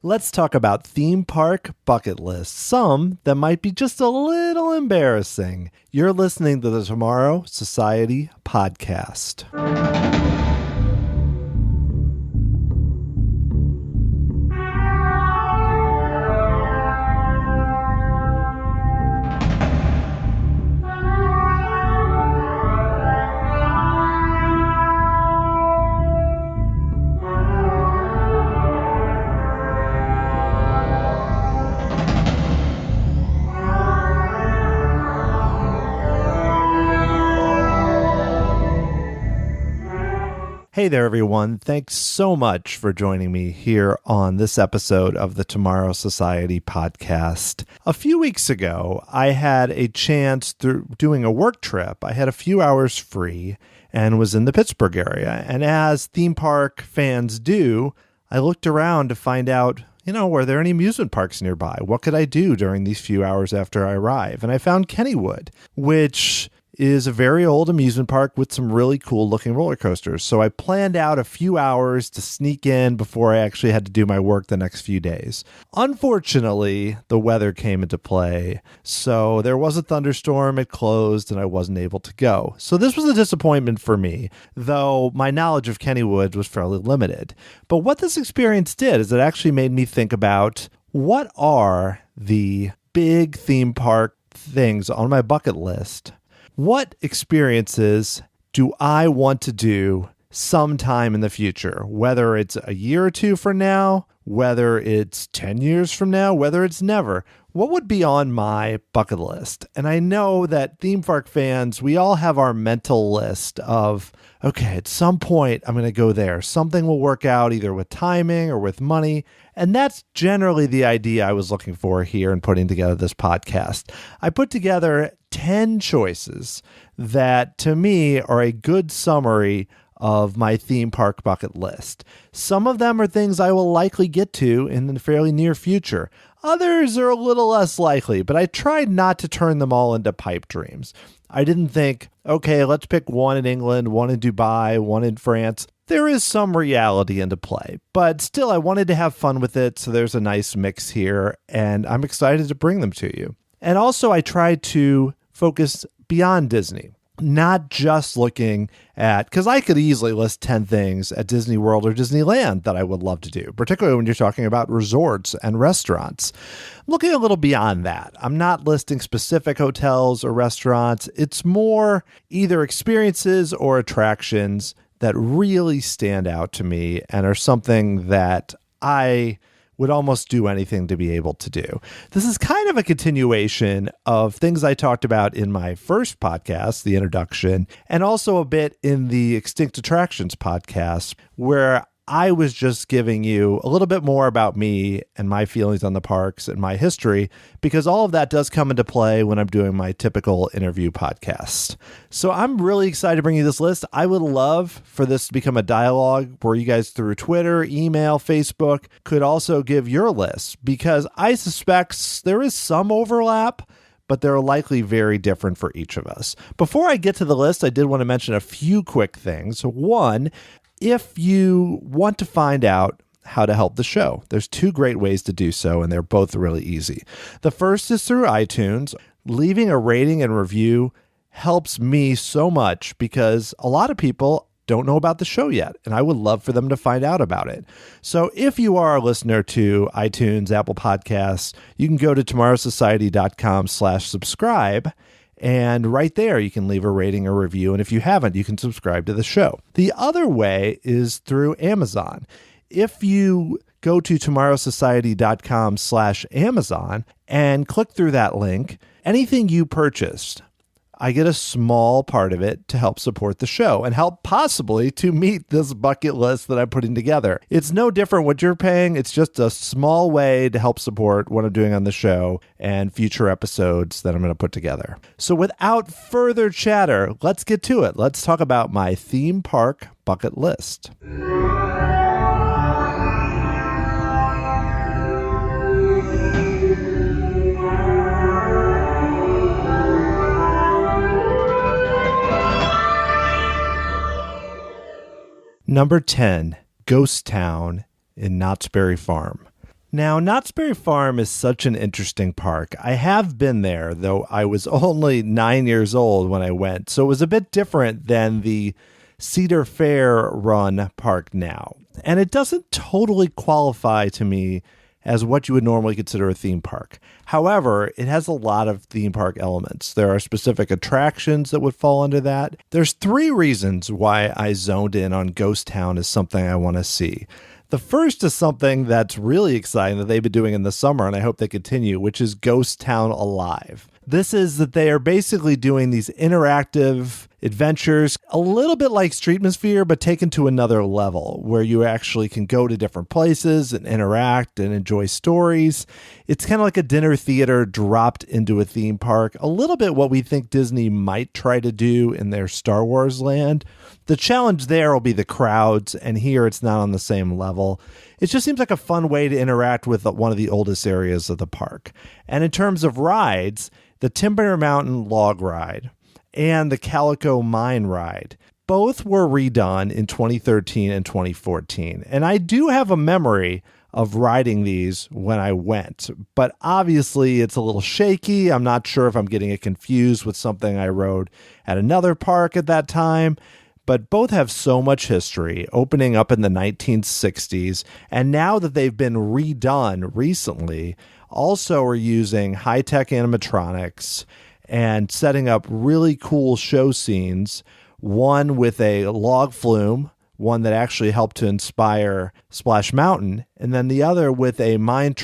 Let's talk about theme park bucket lists, some that might be just a little embarrassing. You're listening to the Tomorrow Society podcast. Hey there, everyone. Thanks so much for joining me here on this episode of the Tomorrow Society podcast. A few weeks ago, I had a chance through doing a work trip. I had a few hours free and was in the Pittsburgh area. And as theme park fans do, I looked around to find out, were there any amusement parks nearby? What could I do during these few hours after I arrive? And I found Kennywood, which is a very old amusement park with some really cool looking roller coasters. So I planned out a few hours to sneak in before I actually had to do my work the next few days. Unfortunately, the weather came into play. So there was a thunderstorm, it closed, and I wasn't able to go. So this was a disappointment for me, though my knowledge of Kennywood was fairly limited. But what this experience did is it actually made me think about what are the big theme park things on my bucket list. What experiences do I want to do sometime in the future? Whether it's a year or two from now, whether it's 10 years from now, whether it's never. What would be on my bucket list? And I know that theme park fans, we all have our mental list of, okay, at some point I'm going to go there. Something will work out either with timing or with money. And that's generally the idea I was looking for here in putting together this podcast. I put together 10 choices that to me are a good summary of my theme park bucket list. Some of them are things I will likely get to in the fairly near future. Others are a little less likely, but I tried not to turn them all into pipe dreams. I didn't think, okay, let's pick one in England, one in Dubai, one in France. There is some reality into play, but still I wanted to have fun with it, so there's a nice mix here, and I'm excited to bring them to you. And also I tried to focus beyond Disney. Not just looking at, because I could easily list 10 things at Disney World or Disneyland that I would love to do, particularly when you're talking about resorts and restaurants. I'm looking a little beyond that. I'm not listing specific hotels or restaurants. It's more either experiences or attractions that really stand out to me and are something that I would almost do anything to be able to do. This is kind of a continuation of things I talked about in my first podcast, the introduction, and also a bit in the Extinct Attractions podcast, where I was just giving you a little bit more about me and my feelings on the parks and my history, because all of that does come into play when I'm doing my typical interview podcast. So I'm really excited to bring you this list. I would love for this to become a dialogue where you guys through Twitter, email, Facebook could also give your list, because I suspect there is some overlap, but they're likely very different for each of us. Before I get to the list, I did want to mention a few quick things. One, if you want to find out how to help the show, there's two great ways to do so, and they're both really easy. The first is through iTunes. Leaving a rating and review helps me so much because a lot of people don't know about the show yet, and I would love for them to find out about it. So if you are a listener to iTunes, Apple Podcasts, you can go to tomorrowsociety.com/subscribe. And right there, you can leave a rating or review. And if you haven't, you can subscribe to the show. The other way is through Amazon. If you go to tomorrowsociety.com/Amazon and click through that link, anything you purchased, I get a small part of it to help support the show and help possibly to meet this bucket list that I'm putting together. It's no different what you're paying. It's just a small way to help support what I'm doing on the show and future episodes that I'm going to put together. So without further chatter, let's get to it. Let's talk about my theme park bucket list. Number 10, Ghost Town in Knott's Berry Farm. Now, Knott's Berry Farm is such an interesting park. I have been there, though I was only 9 years old when I went, so it was a bit different than the Cedar Fair run park now. And it doesn't totally qualify to me as what you would normally consider a theme park. However, it has a lot of theme park elements. There are specific attractions that would fall under that. There's 3 reasons why I zoned in on Ghost Town as something I want to see. The first is something that's really exciting that they've been doing in the summer, and I hope they continue, which is Ghost Town Alive. This is that they are basically doing these interactive adventures, a little bit like Streetmosphere, but taken to another level, where you actually can go to different places and interact and enjoy stories. It's kind of like a dinner theater dropped into a theme park, a little bit what we think Disney might try to do in their Star Wars land. The challenge there will be the crowds, and here it's not on the same level. It just seems like a fun way to interact with one of the oldest areas of the park. And in terms of rides, the Timber Mountain Log Ride and the Calico Mine Ride, both were redone in 2013 and 2014. And I do have a memory of riding these when I went, but obviously it's a little shaky. I'm not sure if I'm getting it confused with something I rode at another park at that time. But both have so much history, opening up in the 1960s, and now that they've been redone recently, also are using high-tech animatronics and setting up really cool show scenes, one with a log flume, one that actually helped to inspire Splash Mountain, and then the other with a mine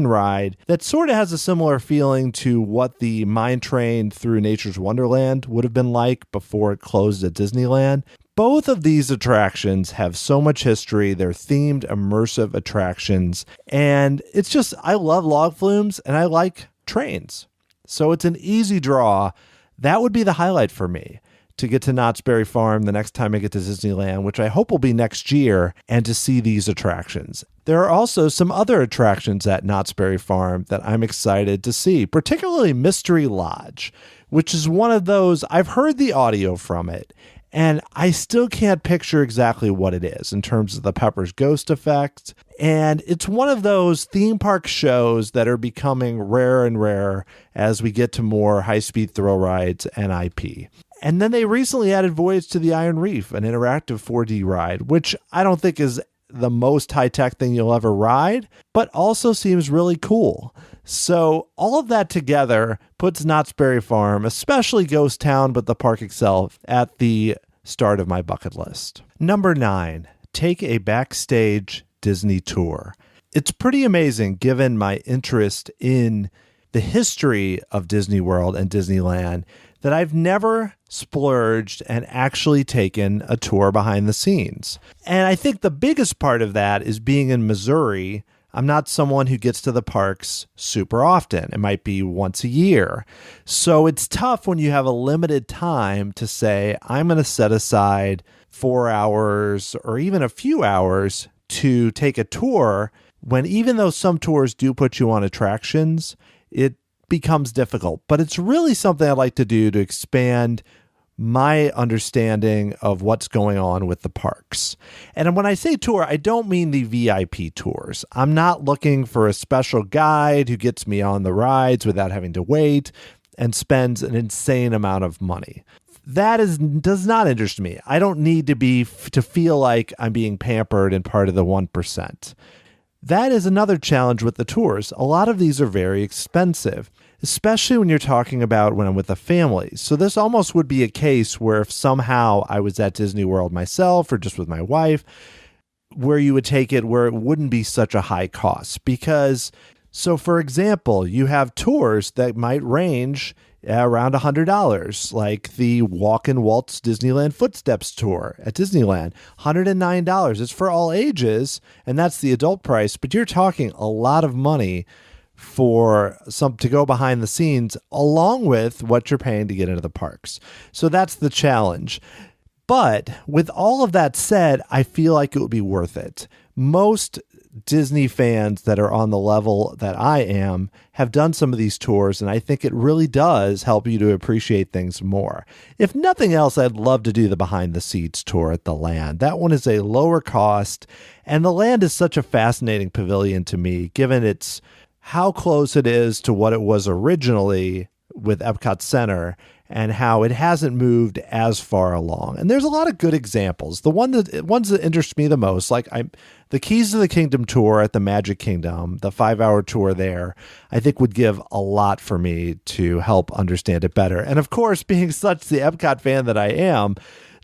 ride that sort of has a similar feeling to what the mine train through Nature's Wonderland would have been like before it closed at Disneyland. Both of these attractions have so much history. They're themed, immersive attractions, and it's just, I love log flumes and I like trains. So it's an easy draw. That would be the highlight for me, to get to Knott's Berry Farm the next time I get to Disneyland, which I hope will be next year, and to see these attractions. There are also some other attractions at Knott's Berry Farm that I'm excited to see, particularly Mystery Lodge, which is one of those, I've heard the audio from it, and I still can't picture exactly what it is in terms of the Pepper's Ghost effect. And it's one of those theme park shows that are becoming rarer and rarer as we get to more high-speed thrill rides and IP. And then they recently added Voyage to the Iron Reef, an interactive 4D ride, which I don't think is the most high-tech thing you'll ever ride, but also seems really cool. So all of that together puts Knott's Berry Farm, especially Ghost Town, but the park itself, at the start of my bucket list. Number 9, take a backstage Disney tour. It's pretty amazing given my interest in the history of Disney World and Disneyland that I've never splurged and actually taken a tour behind the scenes. And I think the biggest part of that is being in Missouri. I'm not someone who gets to the parks super often. It might be once a year. So it's tough when you have a limited time to say, I'm going to set aside 4 hours or even a few hours to take a tour, when even though some tours do put you on attractions, it becomes difficult. But it's really something I'd like to do to expand my understanding of what's going on with the parks. And when I say tour, I don't mean the VIP tours. I'm not looking for a special guide who gets me on the rides without having to wait and spends an insane amount of money. That does not interest me. I don't need to feel like I'm being pampered and part of the 1%. That is another challenge with the tours. A lot of these are very expensive, especially when you're talking about when I'm with a family. So this almost would be a case where if somehow I was at Disney World myself or just with my wife, where you would take it where it wouldn't be such a high cost. Because, so for example, you have tours that might range around $100, like the Walk and Walt's Disneyland Footsteps tour at Disneyland, $109. It's for all ages, and that's the adult price, but you're talking a lot of money for some to go behind the scenes along with what you're paying to get into the parks. So that's the challenge. But with all of that said, I feel like it would be worth it. Most Disney fans that are on the level that I am have done some of these tours, and I think it really does help you to appreciate things more. If nothing else, I'd love to do the behind the seats tour at the land. That one is a lower cost, and the land is such a fascinating pavilion to me, given its how close it is to what it was originally with Epcot Center, and how it hasn't moved as far along. And there's a lot of good examples. The ones that interest me the most, like the Keys to the Kingdom tour at the Magic Kingdom, the 5-hour tour there, I think would give a lot for me to help understand it better. And of course, being such the Epcot fan that I am,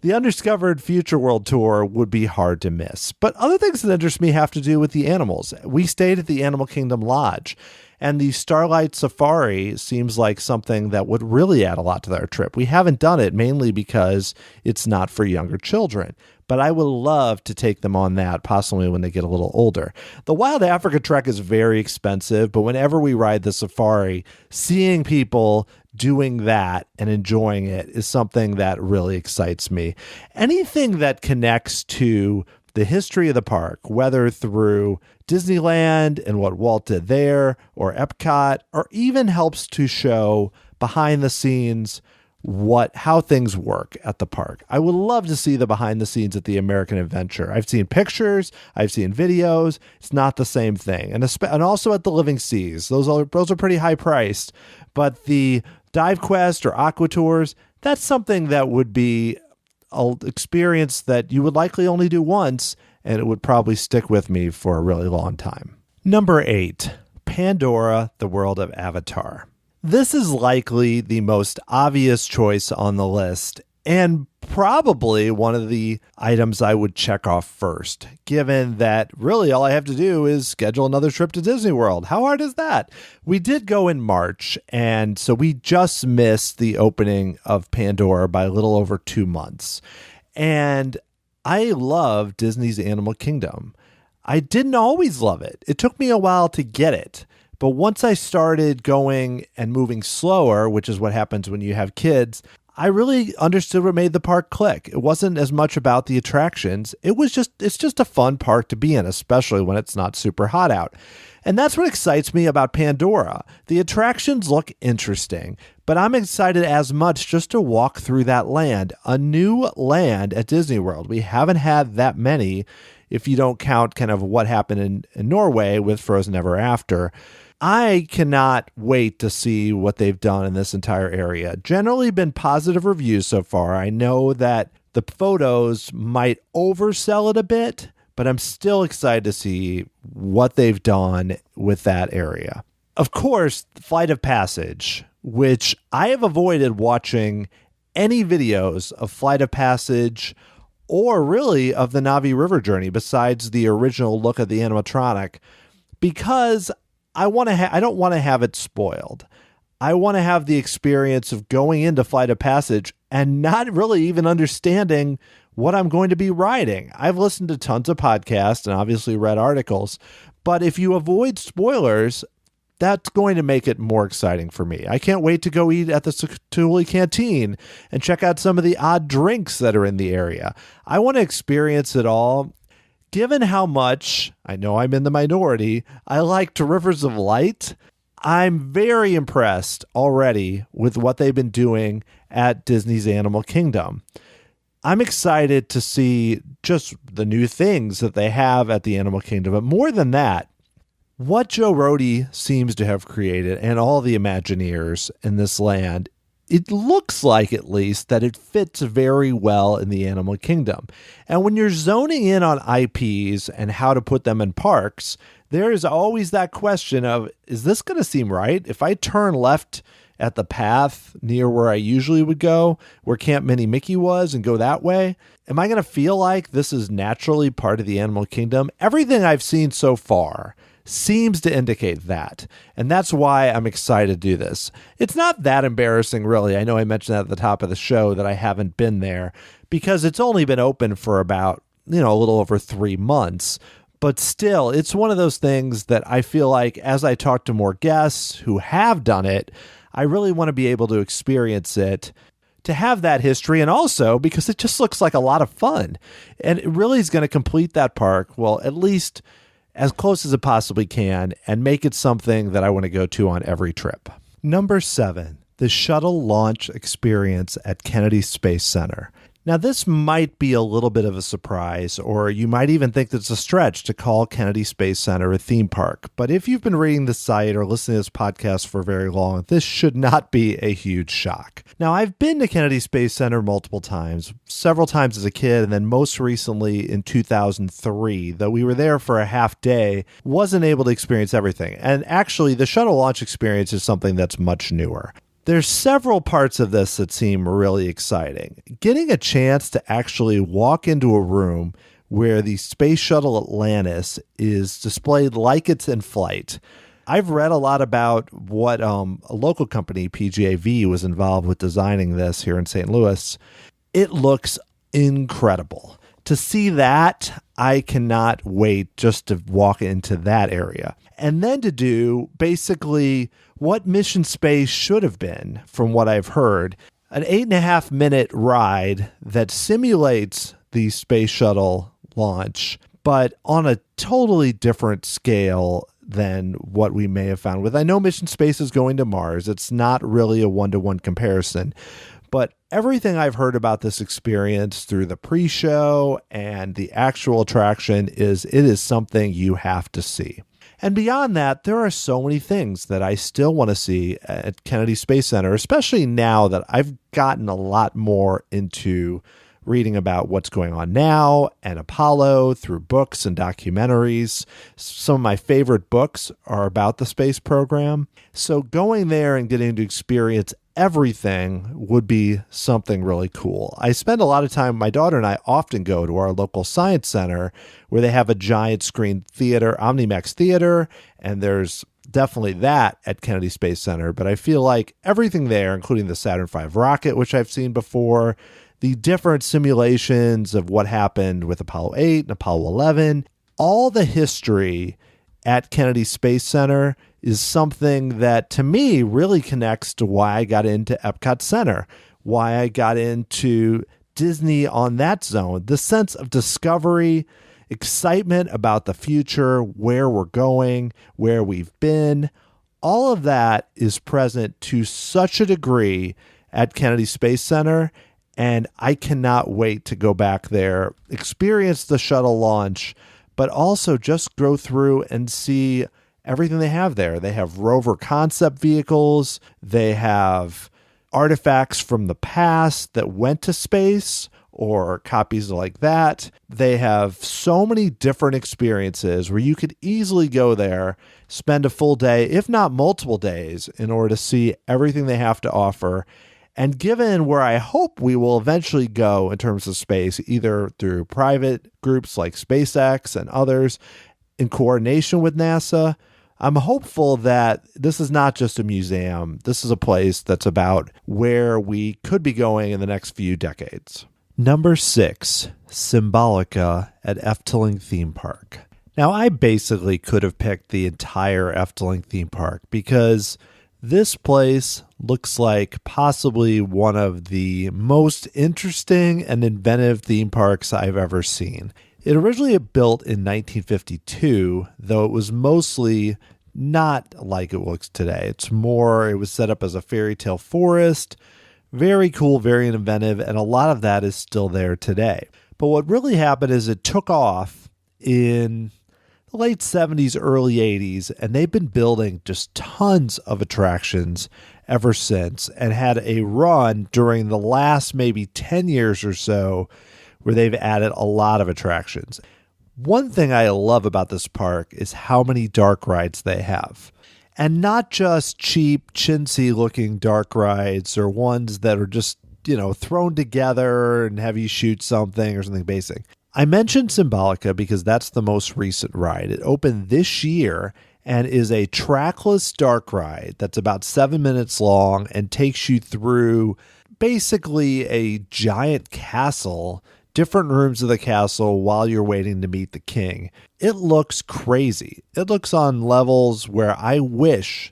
the Undiscovered Future World Tour would be hard to miss. But other things that interest me have to do with the animals. We stayed at the Animal Kingdom Lodge, and the Starlight Safari seems like something that would really add a lot to our trip. We haven't done it mainly because it's not for younger children, but I would love to take them on that, possibly when they get a little older. The Wild Africa Trek is very expensive, but whenever we ride the safari, seeing people doing that and enjoying it is something that really excites me. Anything that connects to the history of the park, whether through Disneyland and what Walt did there, or Epcot, or even helps to show behind the scenes how things work at the park. I would love to see the behind the scenes at the American Adventure. I've seen pictures, I've seen videos. It's not the same thing. And also at the Living Seas. Those are pretty high priced, but the Dive Quest or Aqua Tours, that's something that would be an experience that you would likely only do once, and it would probably stick with me for a really long time. Number 8, Pandora, the World of Avatar. This is likely the most obvious choice on the list, and probably one of the items I would check off first, given that really all I have to do is schedule another trip to Disney World. How hard is that? We did go in March, and so we just missed the opening of Pandora by a little over 2 months. And I love Disney's Animal Kingdom. I didn't always love it. It took me a while to get it. But once I started going and moving slower, which is what happens when you have kids, I really understood what made the park click. It wasn't as much about the attractions. It's just a fun park to be in, especially when it's not super hot out. And that's what excites me about Pandora. The attractions look interesting, but I'm excited as much just to walk through that land, a new land at Disney World. We haven't had that many, if you don't count kind of what happened in Norway with Frozen Ever After. I cannot wait to see what they've done in this entire area. Generally been positive reviews so far. I know that the photos might oversell it a bit, but I'm still excited to see what they've done with that area. Of course, Flight of Passage, which I have avoided watching any videos of Flight of Passage or really of the Navi River journey besides the original look at the animatronic, because I don't want to have it spoiled. I want to have the experience of going into Flight of Passage and not really even understanding what I'm going to be riding. I've listened to tons of podcasts and obviously read articles, but if you avoid spoilers, that's going to make it more exciting for me. I can't wait to go eat at the Satuli Canteen and check out some of the odd drinks that are in the area. I want to experience it all. Given how much, I know I'm in the minority, I liked Rivers of Light, I'm very impressed already with what they've been doing at Disney's Animal Kingdom. I'm excited to see just the new things that they have at the Animal Kingdom. But more than that, what Joe Rohde seems to have created and all the Imagineers in this land, it looks like at least that it fits very well in the Animal Kingdom. And when you're zoning in on IPs and how to put them in parks, there is always that question of, is this going to seem right? If I turn left at the path near where I usually would go, where Camp Minnie Mickey was, and go that way, am I going to feel like this is naturally part of the Animal Kingdom? Everything I've seen so far seems to indicate that. And that's why I'm excited to do this. It's not that embarrassing, really. I know I mentioned that at the top of the show that I haven't been there because it's only been open for about, a little over 3 months. But still, it's one of those things that I feel like as I talk to more guests who have done it, I really want to be able to experience it, to have that history, and also because it just looks like a lot of fun. And it really is going to complete that park. Well, at least as close as it possibly can and make it something that I want to go to on every trip. Number 7, the shuttle launch experience at Kennedy Space Center. Now, this might be a little bit of a surprise, or you might even think it's a stretch to call Kennedy Space Center a theme park. But if you've been reading the site or listening to this podcast for very long, this should not be a huge shock. Now, I've been to Kennedy Space Center multiple times, several times as a kid, and then most recently in 2003, though we were there for a half day, wasn't able to experience everything. And actually, the shuttle launch experience is something that's much newer. There's several parts of this that seem really exciting. Getting a chance to actually walk into a room where the Space Shuttle Atlantis is displayed like it's in flight. I've read a lot about what a local company, PGAV, was involved with designing this here in St. Louis. It looks incredible. To see that, I cannot wait just to walk into that area. And then to do basically what Mission Space should have been, from what I've heard, an 8.5-minute ride that simulates the space shuttle launch, but on a totally different scale than what we may have found with. I know Mission Space is going to Mars. It's not really a one-to-one comparison. But everything I've heard about this experience through the pre-show and the actual attraction is it is something you have to see. And beyond that, there are so many things that I still want to see at Kennedy Space Center, especially now that I've gotten a lot more into reading about what's going on now and Apollo through books and documentaries. Some of my favorite books are about the space program. So going there and getting to experience everything would be something really cool. I spend a lot of time, my daughter and I often go to our local science center where they have a giant screen theater, OmniMax theater, and there's definitely that at Kennedy Space Center. But I feel like everything there, including the Saturn V rocket, which I've seen before, the different simulations of what happened with Apollo 8 and Apollo 11, all the history at Kennedy Space Center is something that to me really connects to why I got into Epcot Center, why I got into Disney on that zone, the sense of discovery, excitement about the future, where we're going, where we've been. All of that is present to such a degree at Kennedy Space Center, and I cannot wait to go back there, experience the shuttle launch, but also just go through and see everything they have there. They have rover concept vehicles. They have artifacts from the past that went to space or copies like that. They have so many different experiences where you could easily go there, spend a full day, if not multiple days, in order to see everything they have to offer. And given where I hope we will eventually go in terms of space, either through private groups like SpaceX and others in coordination with NASA, I'm hopeful that this is not just a museum. This is a place that's about where we could be going in the next few decades. Number 6, Symbolica at Efteling Theme Park. Now, I basically could have picked the entire Efteling theme park because this place looks like possibly one of the most interesting and inventive theme parks I've ever seen. It originally built in 1952, though it was mostly not like it looks today. It was set up as a fairy tale forest. Very cool, very inventive, and a lot of that is still there today. But what really happened is it took off in the late 70s, early 80s, and they've been building just tons of attractions ever since and had a run during the last maybe 10 years or so where they've added a lot of attractions. One thing I love about this park is how many dark rides they have. And not just cheap, chintzy looking dark rides or ones that are just, thrown together and have you shoot something or something basic. I mentioned Symbolica because that's the most recent ride. It opened this year and is a trackless dark ride that's about 7 minutes long and takes you through basically a giant castle, different rooms of the castle while you're waiting to meet the king. It looks crazy. It looks on levels where I wish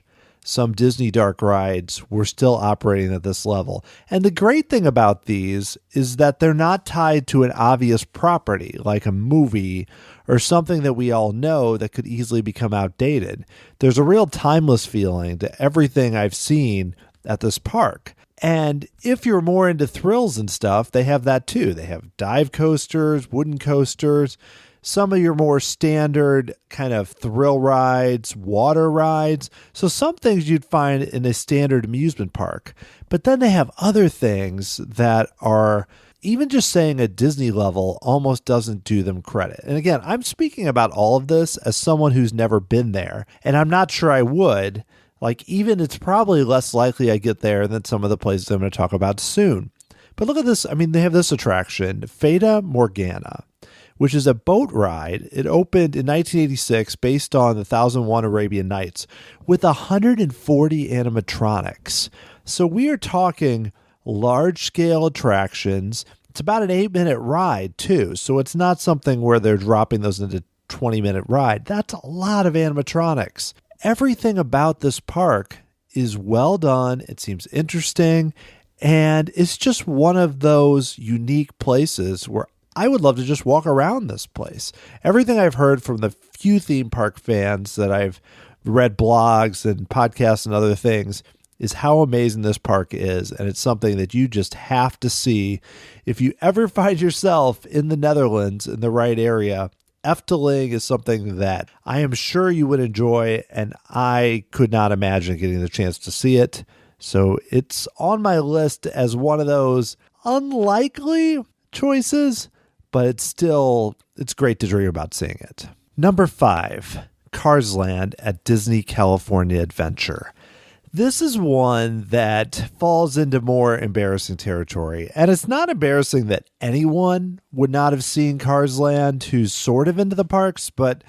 some Disney dark rides were still operating at this level. And the great thing about these is that they're not tied to an obvious property like a movie or something that we all know that could easily become outdated. There's a real timeless feeling to everything I've seen at this park. And if you're more into thrills and stuff, they have that too. They have dive coasters, wooden coasters, some of your more standard kind of thrill rides, water rides. So some things you'd find in a standard amusement park. But then they have other things that are, even just saying a Disney level almost doesn't do them credit. And again, I'm speaking about all of this as someone who's never been there, and I'm not sure I would. Like, even it's probably less likely I get there than some of the places I'm going to talk about soon. But look at this. I mean, they have this attraction, Fata Morgana, which is a boat ride. It opened in 1986 based on the 1001 Arabian Nights with 140 animatronics. So we are talking large-scale attractions. It's about an 8-minute ride, too. So it's not something where they're dropping those into 20-minute ride. That's a lot of animatronics. Everything about this park is well done. It seems interesting. And it's just one of those unique places where I would love to just walk around this place. Everything I've heard from the few theme park fans that I've read blogs and podcasts and other things is how amazing this park is. And it's something that you just have to see. If you ever find yourself in the Netherlands in the right area, Efteling is something that I am sure you would enjoy, and I could not imagine getting the chance to see it. So it's on my list as one of those unlikely choices, but it's great to dream about seeing it. Number 5, Cars Land at Disney California Adventure. This is one that falls into more embarrassing territory. And it's not embarrassing that anyone would not have seen Cars Land who's sort of into the parks. But,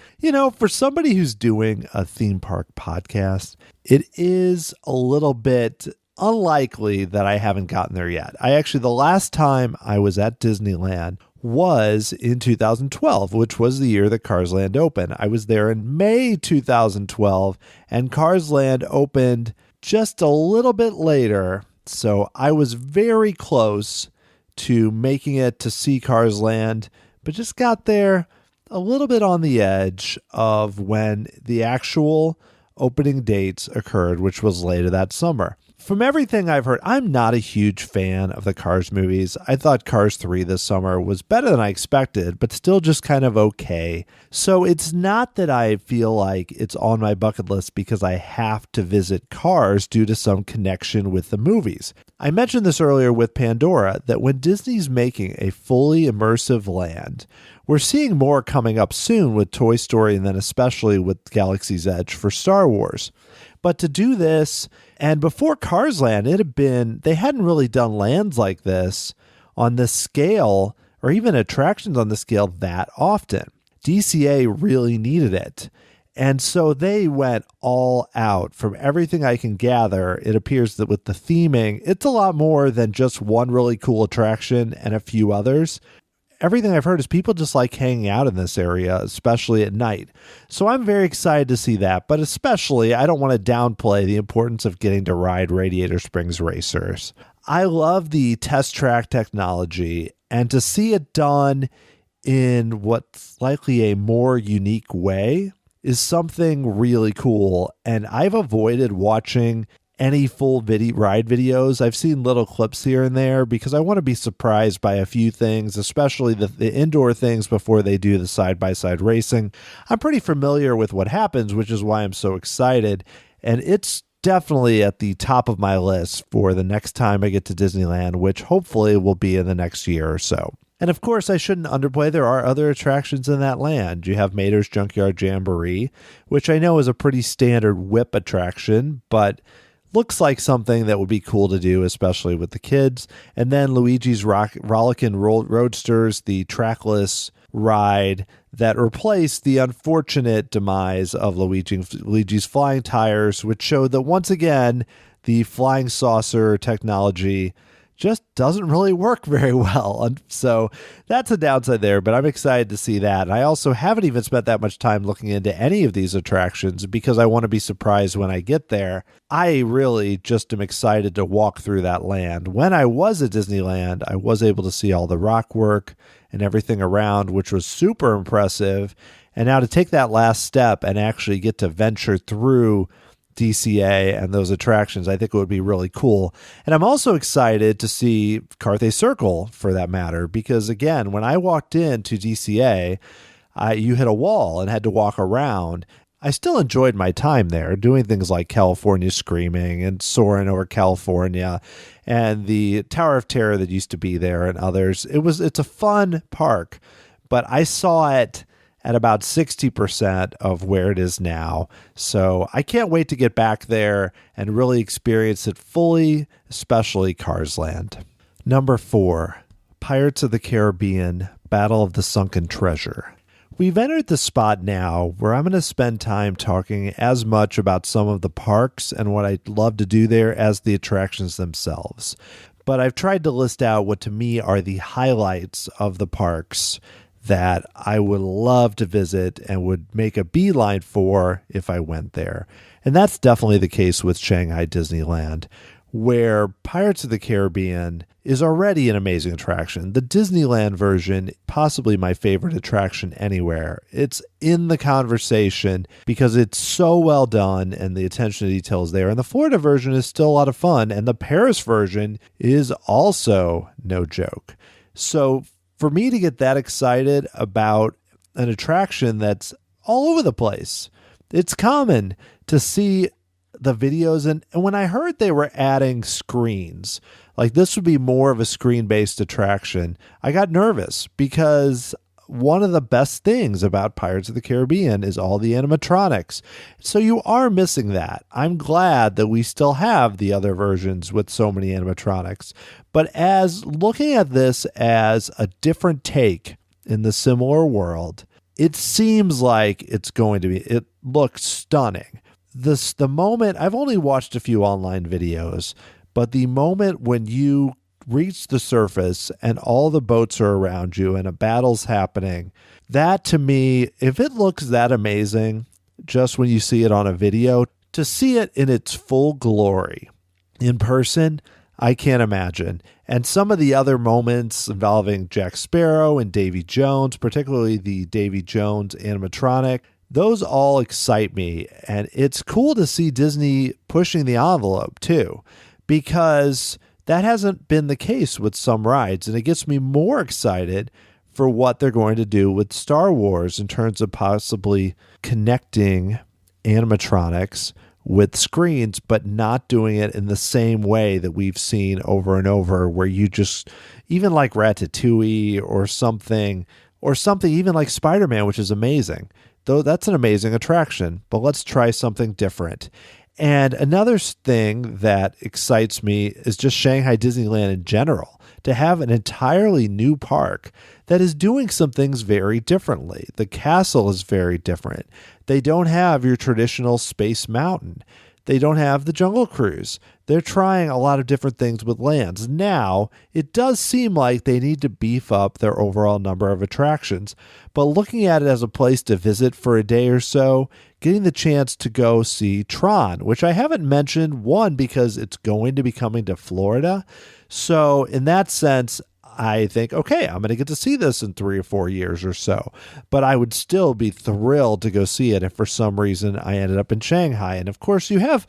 for somebody who's doing a theme park podcast, it is a little bit unlikely that I haven't gotten there yet. The last time I was at Disneyland was in 2012, which was the year that Cars Land opened. I was there in May 2012, and Cars Land opened just a little bit later, so I was very close to making it to see Cars Land, but just got there a little bit on the edge of when the actual opening dates occurred, which was later that summer. From everything I've heard, I'm not a huge fan of the Cars movies. I thought Cars 3 this summer was better than I expected, but still just kind of okay. So it's not that I feel like it's on my bucket list because I have to visit Cars due to some connection with the movies. I mentioned this earlier with Pandora, that when Disney's making a fully immersive land, we're seeing more coming up soon with Toy Story and then especially with Galaxy's Edge for Star Wars. But to do this, and before Cars Land, they hadn't really done lands like this on this scale, or even attractions on the scale that often. DCA really needed it. And so they went all out. From everything I can gather, it appears that with the theming, it's a lot more than just one really cool attraction and a few others. Everything I've heard is people just like hanging out in this area, especially at night. So I'm very excited to see that, but especially I don't want to downplay the importance of getting to ride Radiator Springs Racers. I love the test track technology, and to see it done in what's likely a more unique way is something really cool. And I've avoided watching any full ride videos. I've seen little clips here and there because I want to be surprised by a few things, especially the indoor things before they do the side-by-side racing. I'm pretty familiar with what happens, which is why I'm so excited. And it's definitely at the top of my list for the next time I get to Disneyland, which hopefully will be in the next year or so. And of course, I shouldn't underplay, there are other attractions in that land. You have Mater's Junkyard Jamboree, which I know is a pretty standard whip attraction, but looks like something that would be cool to do, especially with the kids. And then Luigi's Rollickin' Roadsters, the trackless ride that replaced the unfortunate demise of Luigi's Flying Tires, which showed that once again, the flying saucer technology just doesn't really work very well. And so that's a downside there, but I'm excited to see that. And I also haven't even spent that much time looking into any of these attractions because I want to be surprised when I get there. I really just am excited to walk through that land. When I was at Disneyland, I was able to see all the rock work and everything around, which was super impressive. And now to take that last step and actually get to venture through DCA and those attractions, I think it would be really cool. And I'm also excited to see Carthay Circle, for that matter, because again, when I walked into DCA, you hit a wall and had to walk around. I still enjoyed my time there doing things like California Screaming and soaring over California and the Tower of Terror that used to be there and others. It's a fun park, but I saw it at about 60% of where it is now. So I can't wait to get back there and really experience it fully, especially Cars Land. Number 4, Pirates of the Caribbean, Battle of the Sunken Treasure. We've entered the spot now where I'm going to spend time talking as much about some of the parks and what I'd love to do there as the attractions themselves. But I've tried to list out what to me are the highlights of the parks that I would love to visit and would make a beeline for if I went there. And that's definitely the case with Shanghai Disneyland, where Pirates of the Caribbean is already an amazing attraction. The Disneyland version, possibly my favorite attraction anywhere. It's in the conversation because it's so well done and the attention to detail is there. And the Florida version is still a lot of fun. And the Paris version is also no joke. So for me to get that excited about an attraction that's all over the place, it's common to see the videos. And when I heard they were adding screens, like this would be more of a screen-based attraction, I got nervous because one of the best things about Pirates of the Caribbean is all the animatronics. So you are missing that. I'm glad that we still have the other versions with so many animatronics. But as looking at this as a different take in the similar world, it seems like it looks stunning. The moment, I've only watched a few online videos, but the moment when you reach the surface and all the boats are around you and a battle's happening, that to me, if it looks that amazing just when you see it on a video, to see it in its full glory in person, I can't imagine. And some of the other moments involving Jack Sparrow and Davy Jones, particularly the Davy Jones animatronic, those all excite me. And it's cool to see Disney pushing the envelope too, because that hasn't been the case with some rides, and it gets me more excited for what they're going to do with Star Wars in terms of possibly connecting animatronics with screens, but not doing it in the same way that we've seen over and over, where you just, even like Ratatouille or something even like Spider-Man, which is amazing. Though that's an amazing attraction, but let's try something different. And another thing that excites me is just Shanghai Disneyland in general, to have an entirely new park that is doing some things very differently. The castle is very different. They don't have your traditional Space Mountain. They don't have the Jungle Cruise. They're trying a lot of different things with lands. Now, it does seem like they need to beef up their overall number of attractions, but looking at it as a place to visit for a day or so, getting the chance to go see Tron, which I haven't mentioned, one, because it's going to be coming to Florida. So in that sense, I think, okay, I'm going to get to see this in 3 or 4 years or so. But I would still be thrilled to go see it if for some reason I ended up in Shanghai. And of course, you have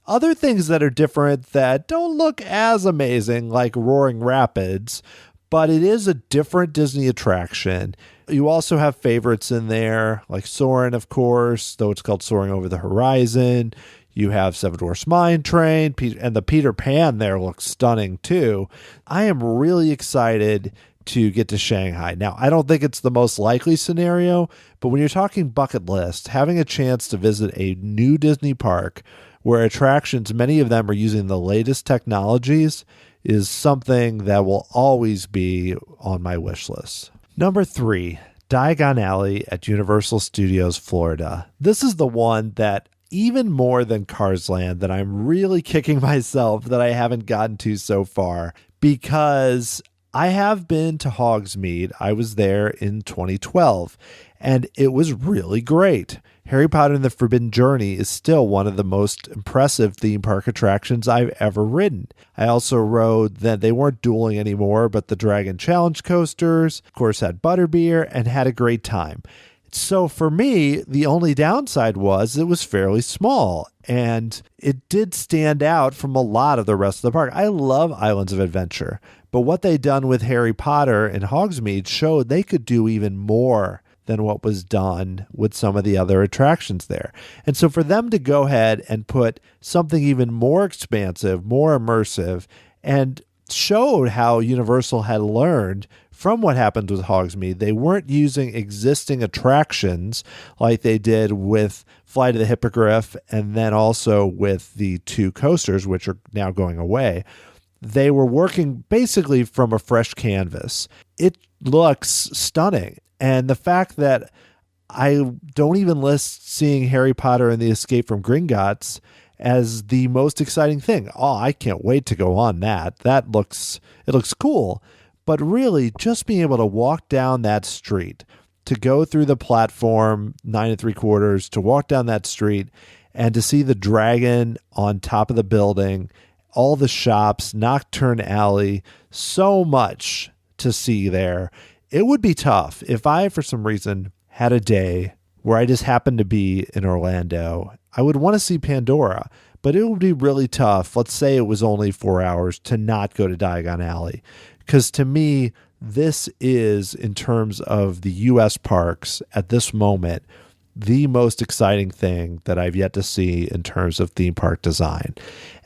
other things that are different that don't look as amazing, like Roaring Rapids, but it is a different Disney attraction. You also have favorites in there, like Soarin', of course, though it's called Soaring Over the Horizon. You have Seven Dwarfs Mine Train, and the Peter Pan there looks stunning too. I am really excited to get to Shanghai. Now, I don't think it's the most likely scenario, but when you're talking bucket list, having a chance to visit a new Disney park where attractions, many of them are using the latest technologies, is something that will always be on my wish list. Number 3, Diagon Alley at Universal Studios Florida. This is the one that, even more than Cars Land, that I'm really kicking myself that I haven't gotten to so far, because I have been to Hogsmeade. I was there in 2012, and it was really great. Harry Potter and the Forbidden Journey is still one of the most impressive theme park attractions I've ever ridden. I also rode that they weren't dueling anymore, but the Dragon Challenge coasters, of course, had butterbeer and had a great time. So for me, the only downside was it was fairly small, and it did stand out from a lot of the rest of the park. I love Islands of Adventure, but what they'd done with Harry Potter and Hogsmeade showed they could do even more than what was done with some of the other attractions there. And so for them to go ahead and put something even more expansive, more immersive, and showed how Universal had learned from what happened with Hogsmeade. They weren't using existing attractions like they did with Flight of the Hippogriff and then also with the two coasters, which are now going away. They were working basically from a fresh canvas. It looks stunning. And the fact that I don't even list seeing Harry Potter and the Escape from Gringotts as the most exciting thing. Oh, I can't wait to go on that. It looks cool. But really, just being able to walk down that street, to go through the platform 9 3/4, to walk down that street and to see the dragon on top of the building, all the shops, Nocturne Alley, so much to see there. It would be tough if I, for some reason, had a day where I just happened to be in Orlando. I would want to see Pandora, but it would be really tough. Let's say it was only 4 hours to not go to Diagon Alley. Because to me, this is, in terms of the U.S. parks at this moment, the most exciting thing that I've yet to see in terms of theme park design.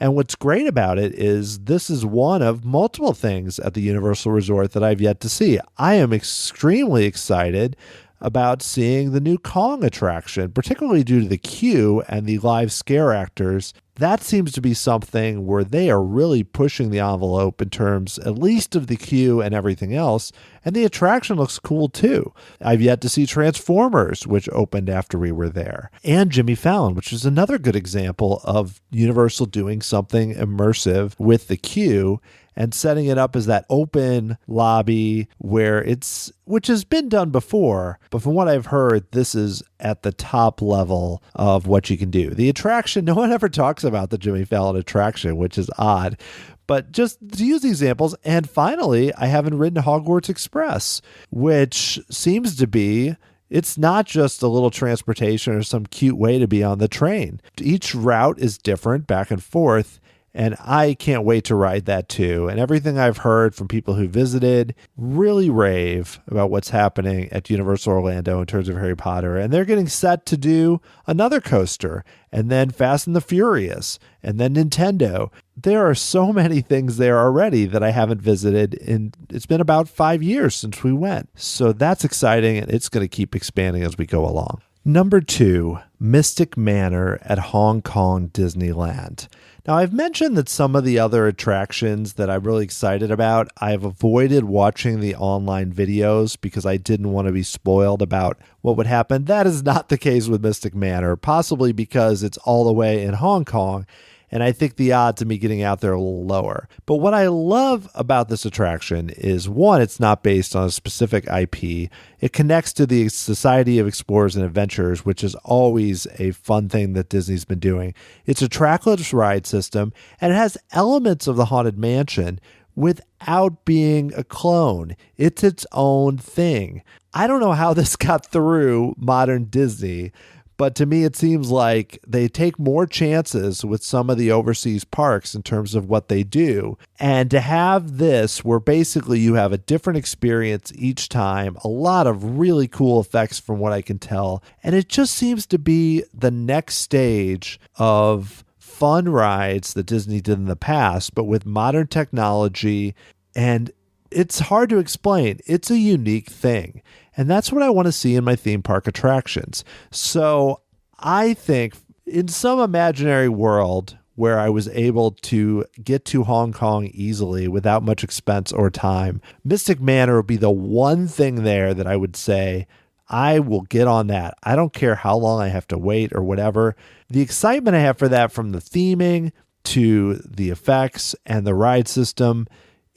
And what's great about it is this is one of multiple things at the Universal Resort that I've yet to see. I am extremely excited about seeing the new Kong attraction, particularly due to the queue and the live scare actors. That seems to be something where they are really pushing the envelope in terms at least of the queue and everything else. And the attraction looks cool too. I've yet to see Transformers, which opened after we were there, and Jimmy Fallon, which is another good example of Universal doing something immersive with the queue and setting it up as that open lobby which has been done before, but from what I've heard, this is at the top level of what you can do. The attraction, no one ever talks about the Jimmy Fallon attraction, which is odd, but just to use the examples. And finally, I haven't ridden Hogwarts Express, which seems to be, it's not just a little transportation or some cute way to be on the train. Each route is different back and forth, and I can't wait to ride that too. And everything I've heard from people who visited really rave about what's happening at Universal Orlando in terms of Harry Potter. And they're getting set to do another coaster, and then Fast and the Furious, and then Nintendo. There are so many things there already that I haven't visited, and it's been about 5 years since we went. So that's exciting, and it's going to keep expanding as we go along. Number 2, Mystic Manor at Hong Kong Disneyland. Now, I've mentioned that some of the other attractions that I'm really excited about, I've avoided watching the online videos because I didn't want to be spoiled about what would happen. That is not the case with Mystic Manor, possibly because it's all the way in Hong Kong, and I think the odds of me getting out there are a little lower. But what I love about this attraction is, one, it's not based on a specific IP. It connects to the Society of Explorers and Adventurers, which is always a fun thing that Disney's been doing. It's a trackless ride system, and it has elements of the Haunted Mansion without being a clone. It's its own thing. I don't know how this got through modern Disney, but to me, it seems like they take more chances with some of the overseas parks in terms of what they do. And to have this, where basically you have a different experience each time, a lot of really cool effects from what I can tell. And it just seems to be the next stage of fun rides that Disney did in the past, but with modern technology. And it's hard to explain. It's a unique thing. And that's what I want to see in my theme park attractions. So I think in some imaginary world where I was able to get to Hong Kong easily without much expense or time, Mystic Manor would be the one thing there that I would say, I will get on that. I don't care how long I have to wait or whatever. The excitement I have for that, from the theming to the effects and the ride system,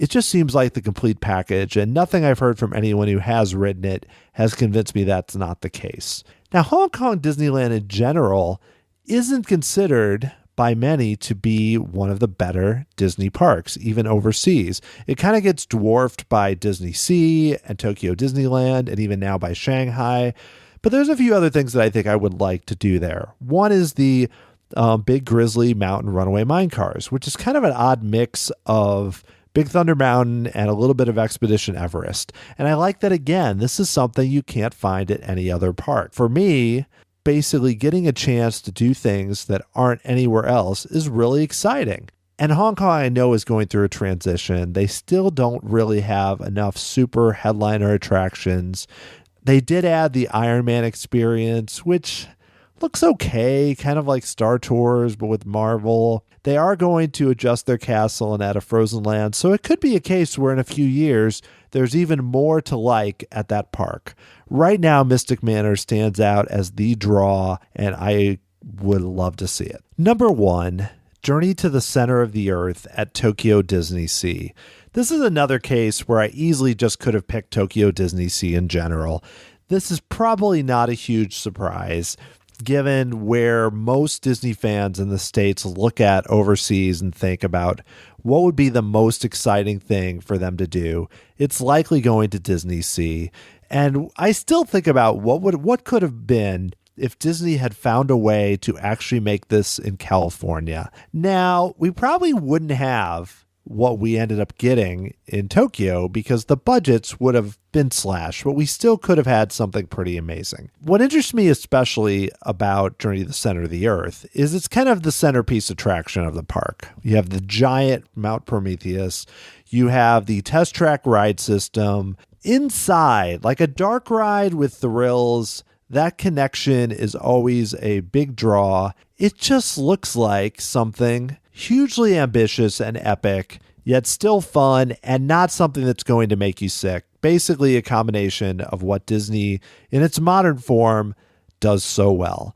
It just seems like the complete package, and nothing I've heard from anyone who has ridden it has convinced me that's not the case. Now, Hong Kong Disneyland in general isn't considered by many to be one of the better Disney parks, even overseas. It kind of gets dwarfed by DisneySea and Tokyo Disneyland, and even now by Shanghai. But there's a few other things that I think I would like to do there. One is the Big Grizzly Mountain Runaway Mine Cars, which is kind of an odd mix of Big Thunder Mountain and a little bit of Expedition Everest. And I like that, again, this is something you can't find at any other park. For me, basically getting a chance to do things that aren't anywhere else is really exciting. And Hong Kong, I know, is going through a transition. They still don't really have enough super headliner attractions. They did add the Iron Man experience, which looks okay, kind of like Star Tours, but with Marvel. They are going to adjust their castle and add a Frozen Land, so it could be a case where in a few years, there's even more to like at that park. Right now, Mystic Manor stands out as the draw, and I would love to see it. Number 1, Journey to the Center of the Earth at Tokyo DisneySea. This is another case where I easily just could have picked Tokyo DisneySea in general. This is probably not a huge surprise, given where most Disney fans in the States look at overseas and think about what would be the most exciting thing for them to do. It's likely going to DisneySea. And I still think about what could have been if Disney had found a way to actually make this in California. Now, we probably wouldn't have what we ended up getting in Tokyo because the budgets would have been slashed, but we still could have had something pretty amazing. What interests me especially about Journey to the Center of the Earth is it's kind of the centerpiece attraction of the park. You have the giant Mount Prometheus, you have the test track ride system. Inside, like a dark ride with thrills, that connection is always a big draw. It just looks like something hugely ambitious and epic, yet still fun and not something that's going to make you sick. Basically a combination of what Disney in its modern form does so well.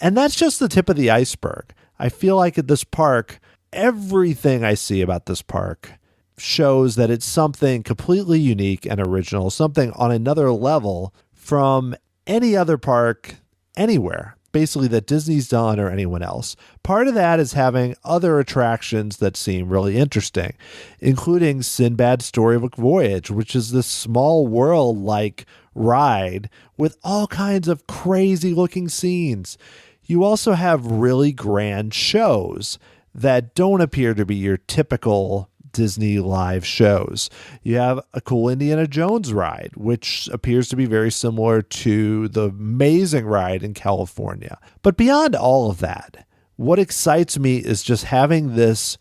And that's just the tip of the iceberg. I feel like at this park, everything I see about this park shows that it's something completely unique and original, something on another level from any other park anywhere, basically that Disney's done or anyone else. Part of that is having other attractions that seem really interesting, including Sinbad's Storybook Voyage, which is this small world-like ride with all kinds of crazy looking scenes. You also have really grand shows that don't appear to be your typical Disney live shows. You have a cool Indiana Jones ride, which appears to be very similar to the amazing ride in California. But beyond all of that, what excites me is just having this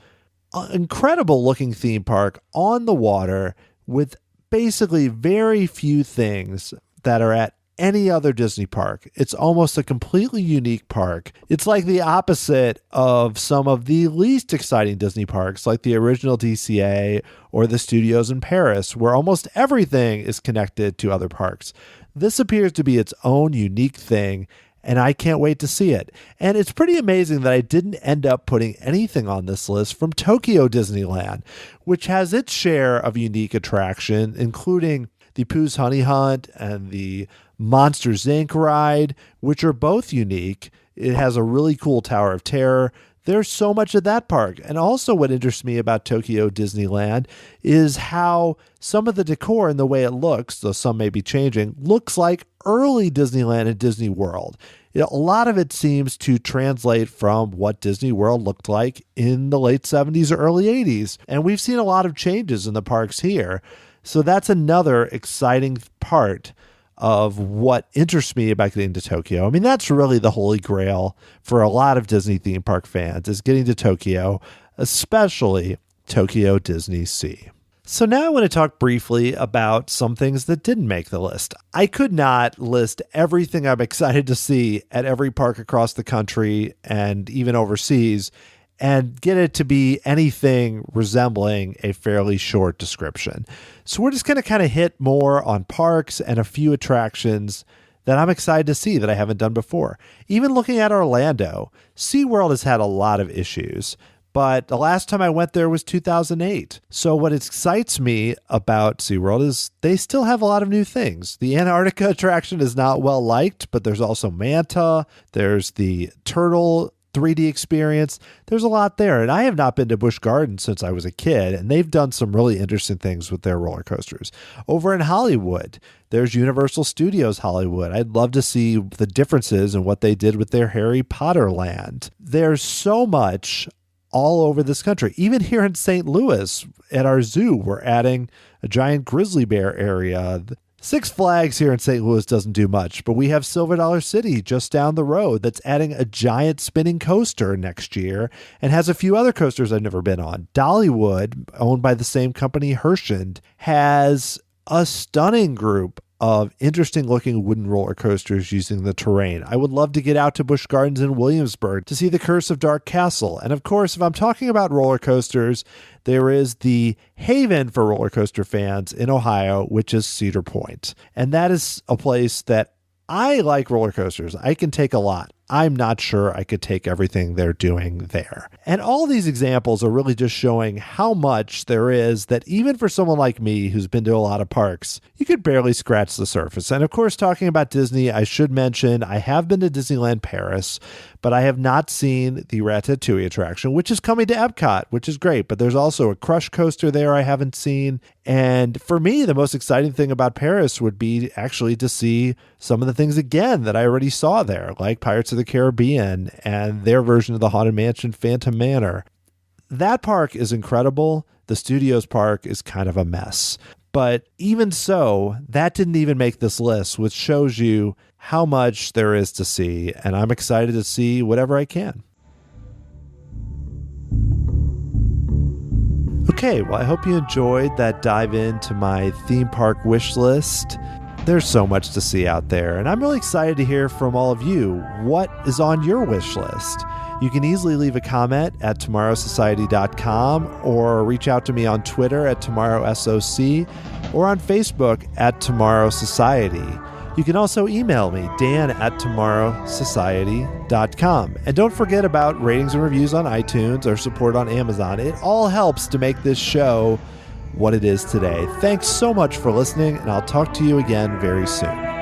incredible looking theme park on the water with basically very few things that are at any other Disney park. It's almost a completely unique park. It's like the opposite of some of the least exciting Disney parks, like the original DCA or the studios in Paris, where almost everything is connected to other parks. This appears to be its own unique thing, and I can't wait to see it. And it's pretty amazing that I didn't end up putting anything on this list from Tokyo Disneyland, which has its share of unique attraction, including the Pooh's Honey Hunt and the Monsters, Inc. ride, which are both unique. It has a really cool Tower of Terror. There's so much of that park. And also what interests me about Tokyo Disneyland is how some of the decor and the way it looks, though some may be changing, looks like early Disneyland and Disney World. A lot of it seems to translate from what Disney World looked like in the late 70s or early 80s. And we've seen a lot of changes in the parks here. So that's another exciting part of what interests me about getting to Tokyo. I mean, that's really the holy grail for a lot of Disney theme park fans, is getting to Tokyo, especially Tokyo DisneySea. So now I want to talk briefly about some things that didn't make the list. I could not list everything I'm excited to see at every park across the country and even overseas and get it to be anything resembling a fairly short description. So we're just going to kind of hit more on parks and a few attractions that I'm excited to see that I haven't done before. Even looking at Orlando, SeaWorld has had a lot of issues, but the last time I went there was 2008. So what excites me about SeaWorld is they still have a lot of new things. The Antarctica attraction is not well liked, but there's also Manta, there's the Turtle 3D experience. There's a lot there. And I have not been to Busch Gardens since I was a kid, and they've done some really interesting things with their roller coasters. Over in Hollywood, there's Universal Studios Hollywood. I'd love to see the differences in what they did with their Harry Potter land. There's so much all over this country. Even here in St. Louis at our zoo, we're adding a giant grizzly bear area. Six Flags here in St. Louis doesn't do much, but we have Silver Dollar City just down the road that's adding a giant spinning coaster next year and has a few other coasters I've never been on. Dollywood, owned by the same company, Herschend, has a stunning group of interesting looking wooden roller coasters using the terrain. I would love to get out to Busch Gardens in Williamsburg to see the Curse of Dark Castle. And of course, if I'm talking about roller coasters, there is the haven for roller coaster fans in Ohio, which is Cedar Point. And that is a place that I like roller coasters. I can take a lot. I'm not sure I could take everything they're doing there. And all these examples are really just showing how much there is that even for someone like me who's been to a lot of parks, you could barely scratch the surface. And of course, talking about Disney, I should mention I have been to Disneyland Paris, but I have not seen the Ratatouille attraction, which is coming to Epcot, which is great. But there's also a Crush coaster there I haven't seen. And for me, the most exciting thing about Paris would be actually to see some of the things again that I already saw there, like Pirates of the Caribbean and their version of the Haunted Mansion, Phantom Manor. That park is incredible. The Studios park is kind of a mess. But even so, that didn't even make this list, which shows you how much there is to see. And I'm excited to see whatever I can. Okay, well, I hope you enjoyed that dive into my theme park wish list. There's so much to see out there, and I'm really excited to hear from all of you. What is on your wish list? You can easily leave a comment at tomorrowsociety.com or reach out to me on Twitter at tomorrowsoc or on Facebook at Tomorrow Society. You can also email me, Dan at tomorrowsociety.com. And don't forget about ratings and reviews on iTunes or support on Amazon. It all helps to make this show what it is today. Thanks so much for listening, and I'll talk to you again very soon.